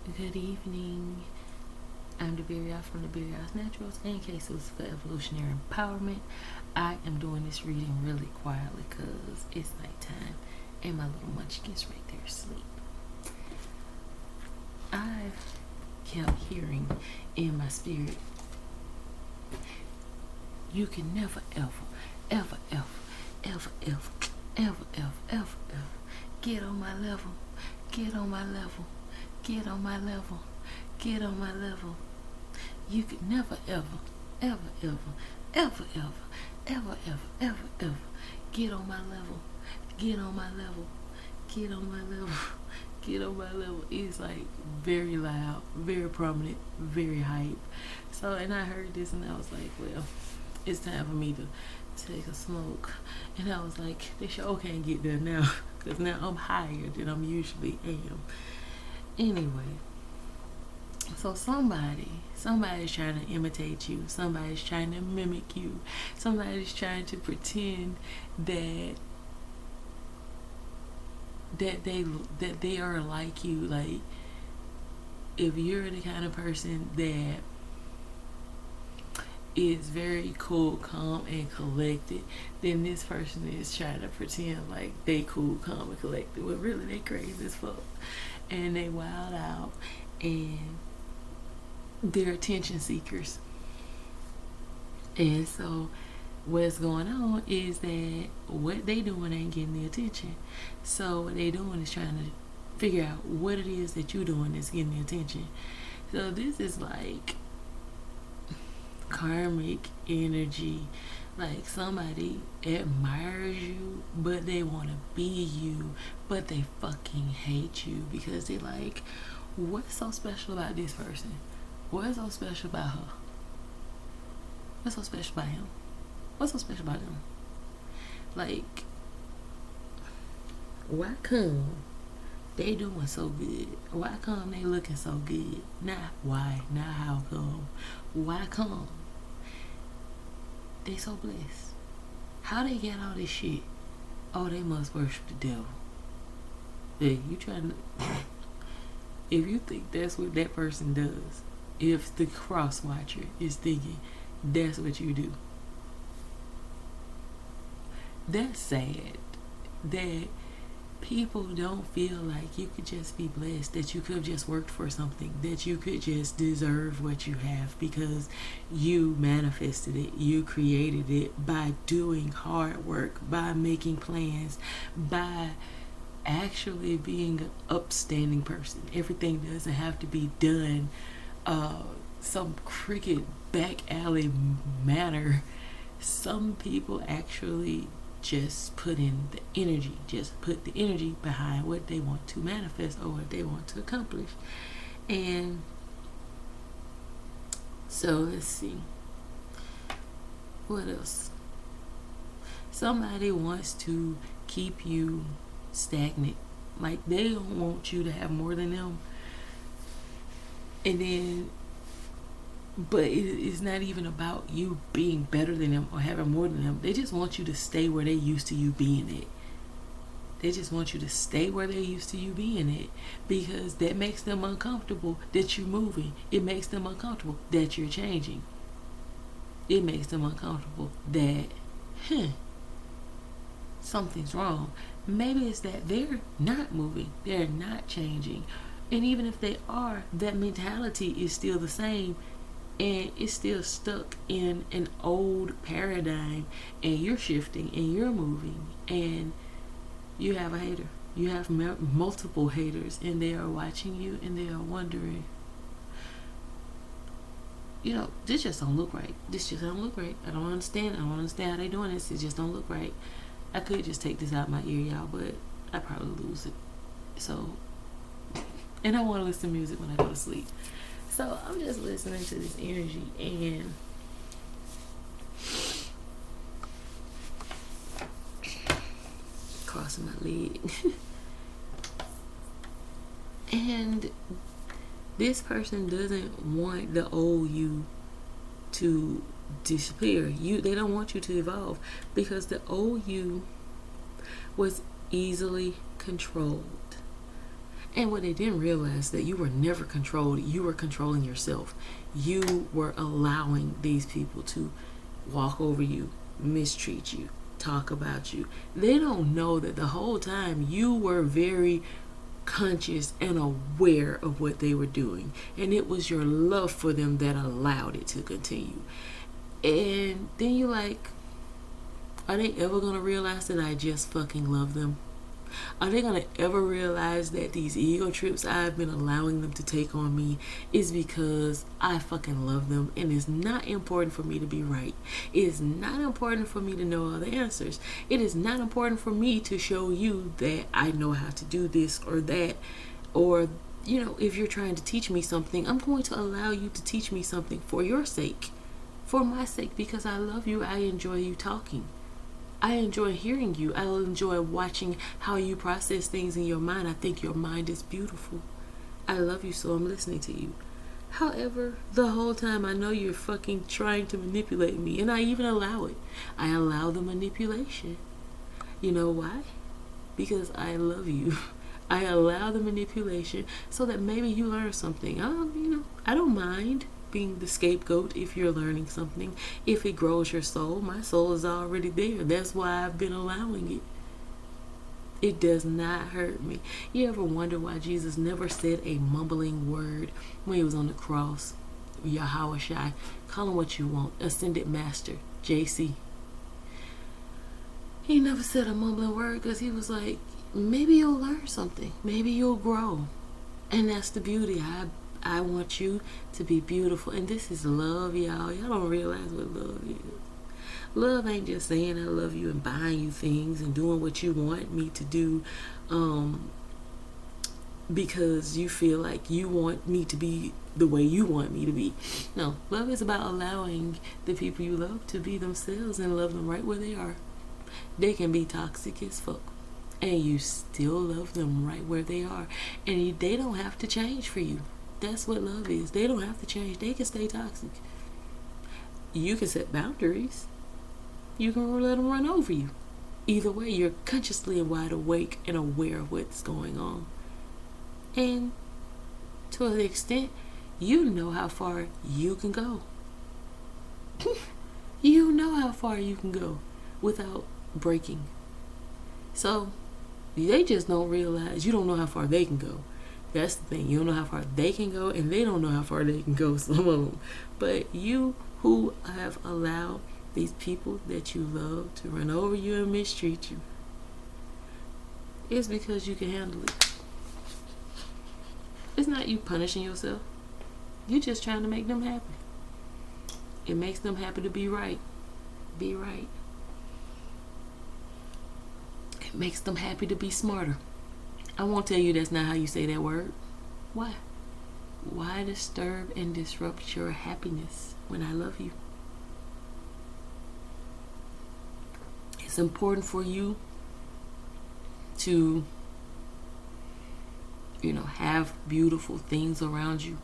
Good evening. I'm the Berry from the Berry Naturals and Cases for Evolutionary Empowerment. I am doing this reading really quietly because it's nighttime and my little munchkin's right there asleep. I've kept hearing in my spirit, you can never, ever, ever, ever, ever, ever, ever, ever, ever, ever get on my level, get on my level, get on my level, get on my level. You could never, ever, ever, ever, ever, ever, ever, ever, ever, ever get on my level, get on my level, get on my level, get on my level. It's like very loud, very prominent, very hype. So, and I heard this and I was like, well, it's time for me to take a smoke. And I was like, this show can't get there now because now I'm higher than I'm usually am. Anyway, so somebody's trying to imitate you. Somebody's trying to mimic you. Somebody's trying to pretend that they are like you. Like, if you're the kind of person that is very cool, calm, and collected, then this person is trying to pretend like they cool, calm, and collected. Well, really, they crazy as fuck, and they wild out, and they're attention seekers. And so, what's going on is that what they doing ain't getting the attention. So what they doing is trying to figure out what it is that you doing that's getting the attention. So this is like karmic energy. Like, somebody admires you, but they want to be you, but they fucking hate you because they like, what's so special about this person? What's so special about her? What's so special about him? What's so special about them? Like, why come they doing so good? Why come they looking so good? Not why, not how come. Why come they so blessed? How they get all this shit? Oh, they must worship the devil. Hey, you trying to if you think that's what that person does, if the cross watcher is thinking that's what you do, that's sad that people don't feel like you could just be blessed, that you could have just worked for something, that you could just deserve what you have because you manifested it, you created it by doing hard work, by making plans, by actually being an upstanding person. Everything doesn't have to be done some cricket back alley manner. Some people actually just put in the energy, just put the energy behind what they want to manifest or what they want to accomplish. And so let's see, what else? Somebody wants to keep you stagnant. Like, they don't want you to have more than them. And then, but it's not even about you being better than them or having more than them. They just want you to stay where they used to you being it. They just want you to stay where they're used to you being it because that makes them uncomfortable that you're moving. It makes them uncomfortable that you're changing. It makes them uncomfortable that, something's wrong. Maybe it's that they're not moving, they're not changing. And even if they are, that mentality is still the same and it's still stuck in an old paradigm, and you're shifting and you're moving, and you have a hater. You have multiple haters, and they are watching you and they are wondering, this just don't look right. This just don't look right. I don't understand how they doing this. It just don't look right. I could just take this out my ear, y'all, but I probably lose it. So, and I want to listen to music when I go to sleep. So I'm just listening to this energy and crossing my leg. And this person doesn't want the old you to disappear. They don't want you to evolve because the old you was easily controlled. And what they didn't realize, that you were never controlled. You were controlling yourself. You were allowing these people to walk over you, mistreat you, talk about you. They don't know that the whole time you were very conscious and aware of what they were doing, and it was your love for them that allowed it to continue. And then you're like, are they ever gonna realize that I just fucking love them? Are they gonna ever realize that these ego trips I've been allowing them to take on me is because I fucking love them, and it's not important for me to be right? It is not important for me to know all the answers. It is not important for me to show you that I know how to do this or that. Or, if you're trying to teach me something, I'm going to allow you to teach me something for your sake, for my sake, because I love you. I enjoy you talking. I enjoy hearing you. I enjoy watching how you process things in your mind. I think your mind is beautiful. I love you, so I'm listening to you. However, the whole time I know you're fucking trying to manipulate me, and I even allow it. I allow the manipulation. You know why? Because I love you. I allow the manipulation so that maybe you learn something. I don't mind being the scapegoat if you're learning something. If it grows your soul, my soul is already there. That's why I've been allowing it. It does not hurt me. You ever wonder why Jesus never said a mumbling word when he was on the cross? Yahweh Shai, call him what you want, Ascended Master, JC. He never said a mumbling word because he was like, maybe you'll learn something. Maybe you'll grow. And that's the beauty. I want you to be beautiful. And this is love, y'all. Y'all don't realize what love is. Love ain't just saying I love you and buying you things and doing what you want me to do because you feel like you want me to be the way you want me to be. No, love is about allowing the people you love to be themselves and love them right where they are. They can be toxic as fuck, and you still love them right where they are. And they don't have to change for you. That's what love is. They don't have to change. They can stay toxic. You can set boundaries. You can let them run over you. Either way, you're consciously wide awake and aware of what's going on. And to an extent, you know how far you can go. You know how far you can go without breaking. So, they just don't realize you don't know how far they can go. That's the thing. You don't know how far they can go, and they don't know how far they can go, some of them. But you who have allowed these people that you love to run over you and mistreat you, it's because you can handle it. It's not you punishing yourself. You're just trying to make them happy. It makes them happy to be right. Be right. It makes them happy to be smarter. I won't tell you that's not how you say that word. Why? Why disturb and disrupt your happiness when I love you? It's important for you to, have beautiful things around you.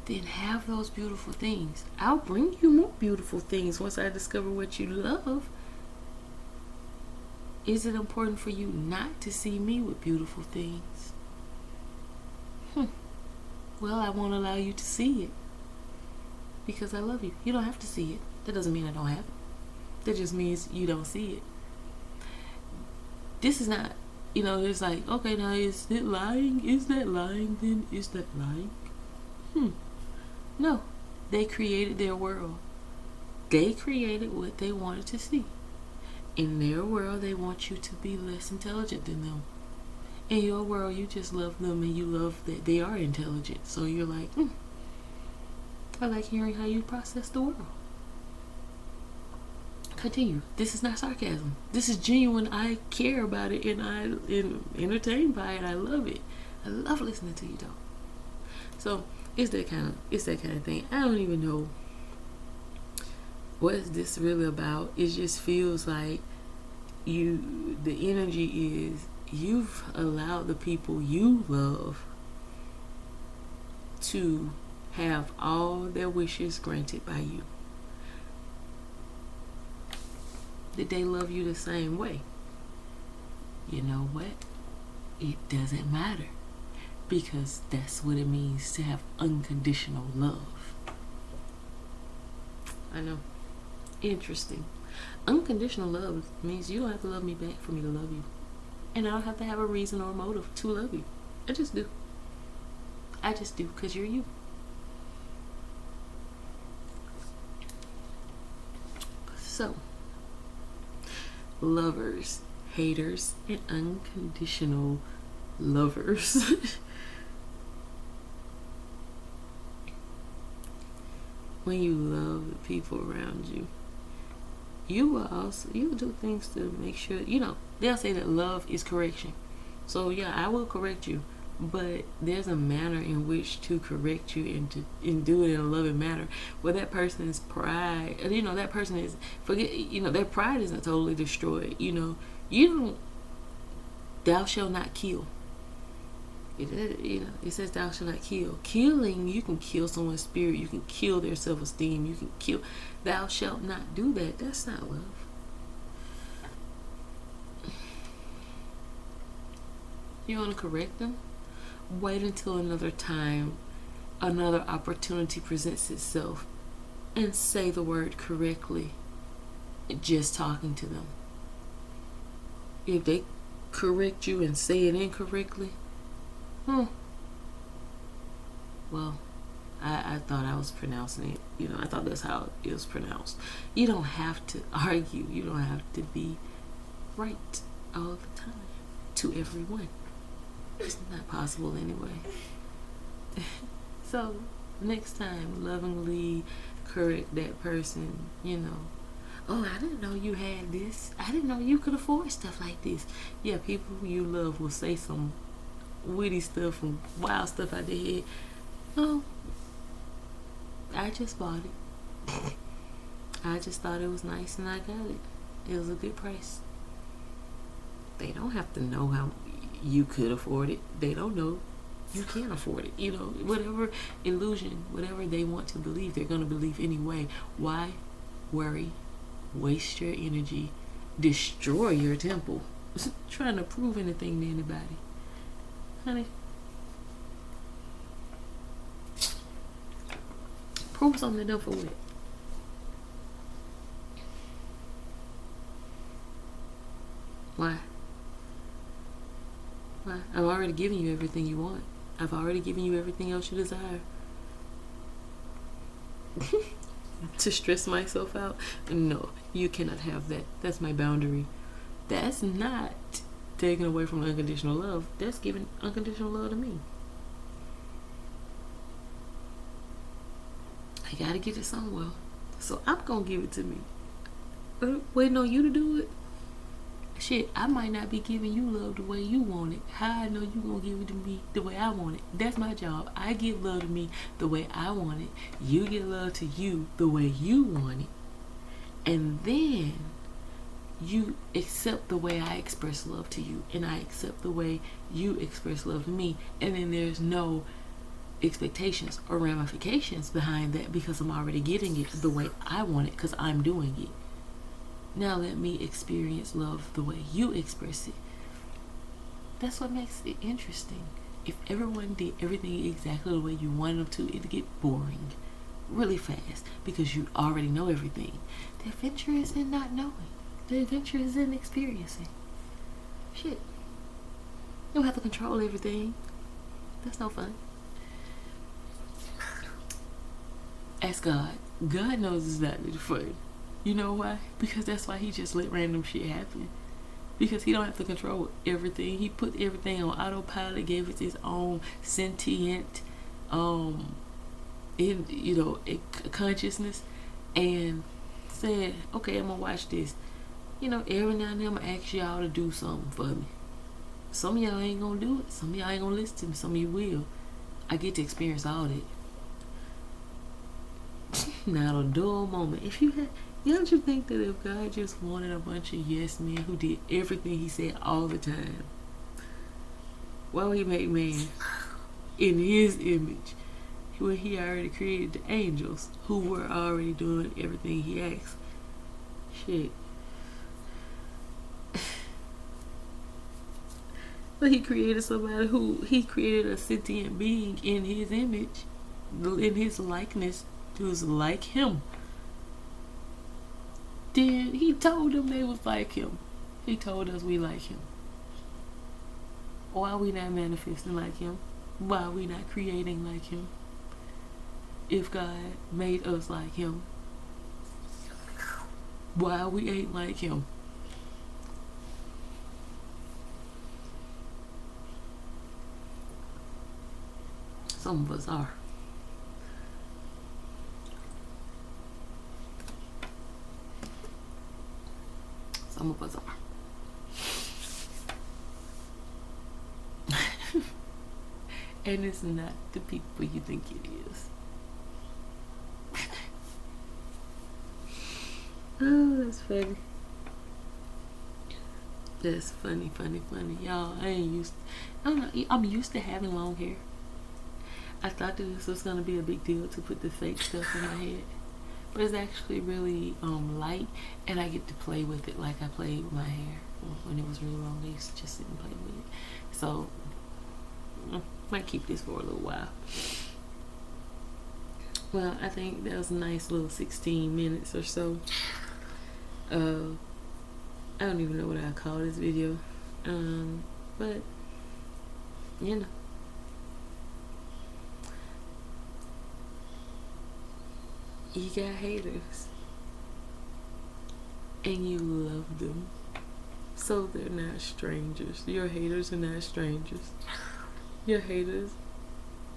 Then have those beautiful things. I'll bring you more beautiful things once I discover what you love. Is it important for you not to see me with beautiful things? Well, I won't allow you to see it because I love you. You don't have to see it. That doesn't mean I don't have it. That just means you don't see it. This is not, it's like, okay, now is it lying? Is that lying? Then is that lying? No. They created their world. They created what they wanted to see. In their world, they want you to be less intelligent than them. In your world, you just love them and you love that they are intelligent. So you're like, I like hearing how you process the world. Continue. This is not sarcasm. This is genuine. I care about it and I'm entertained by it. I love it. I love listening to you talk. So it's that kind of thing. I don't even know what is this really about. It just feels like the energy is you've allowed the people you love to have all their wishes granted by you. Did they love you the same way? You know what? It doesn't matter. because that's what it means to have unconditional love. I know. Interesting. Unconditional love means you don't have to love me back for me to love you. And I don't have to have a reason or a motive to love you. I just do. I just do, because you're you. So, lovers, haters, and unconditional lovers. When you love the people around you, you will do things to make sure, they'll say that love is correction. So yeah, I will correct you, but there's a manner in which to correct you and do it in a loving manner. Where that person's pride, that person is their pride isn't totally destroyed. You don't. Thou shalt not kill. It says thou shalt not kill. Killing, you can kill someone's spirit. You can kill their self-esteem. You can kill. Thou shalt not do that. That's not love. You want to correct them? Wait until another time, another opportunity presents itself, and say the word correctly. Just talking to them. If they correct you and say it incorrectly, well, I thought I was pronouncing it. I thought that's how it was pronounced. You don't have to argue. You don't have to be right all the time to everyone. It's not possible anyway. So next time, lovingly correct that person. Oh, I didn't know you had this. I didn't know you could afford stuff like this. Yeah, people who you love will say some witty stuff and wild stuff out their head. Oh, I just bought it. I just thought it was nice and I got it. It was a good price. They don't have to know how you could afford it. They don't know you can't afford it. Whatever illusion, whatever they want to believe, they're going to believe anyway. Why worry, waste your energy, destroy your temple trying to prove anything to anybody? Honey, prove something to them for what? Why? I've already given you everything you want. I've already given you everything else you desire. To stress myself out? No, you cannot have that. That's my boundary. That's not taking away from unconditional love. That's giving unconditional love to me. I gotta get it somewhere. So I'm gonna give it to me. Waiting on you to do it? Shit, I might not be giving you love the way you want it. How I know you gonna give it to me the way I want it? That's my job. I give love to me the way I want it. You give love to you the way you want it. And then you accept the way I express love to you, and I accept the way you express love to me. And then there's no expectations or ramifications behind that, because I'm already getting it the way I want it, because I'm doing it. Now let me experience love the way you express it. That's what makes it interesting. If everyone did everything exactly the way you wanted them to, it'd get boring really fast, because you already know everything. The adventure is in not knowing. The adventure is in experiencing. Shit. You don't have to control everything. That's no fun. Ask God. God knows it's not fun. You know why? Because that's why he just let random shit happen. Because he don't have to control everything. He put everything on autopilot, gave it its own sentient consciousness, and said, okay, I'm gonna watch this. Every now and then I'm gonna ask y'all to do something for me. Some of y'all ain't gonna do it. Some of y'all ain't gonna listen to me. Some of you will. I get to experience all that. Not a dull moment. Don't you think that if God just wanted a bunch of yes men who did everything he said all the time, why would he make man in his image when he already created the angels who were already doing everything he asked? Shit. But he created somebody who he created a sentient being in his image, in his likeness, who's like him. Then he told them they was like him. He told us we like him. Why are we not manifesting like him? Why are we not creating like him? If God made us like him, why we ain't like him? Some of us are. Some of us are. And it's not the people you think it is. Oh, that's funny. That's funny. Y'all, I ain't used. I don't know. I'm used to having long hair. I thought that this was gonna be a big deal to put the fake stuff in my head, but it's actually really light, and I get to play with it like I played with my hair when it was really long. I used to just sit and play with it. So I might keep this for a little while. Well, I think that was a nice little 16 minutes or so. I don't even know what I call this video, but you know, you got haters and you love them, so they're not strangers. Your haters are not strangers. Your haters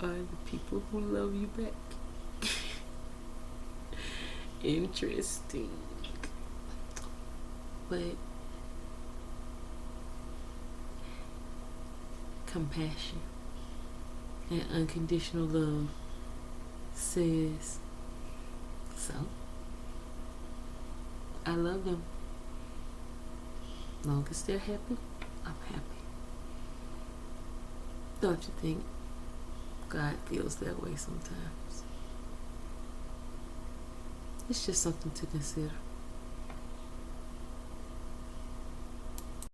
are the people who love you back. Interesting. But compassion and unconditional love says, so I love them. Long as they're happy, I'm happy. Don't you think God feels that way sometimes? It's just something to consider.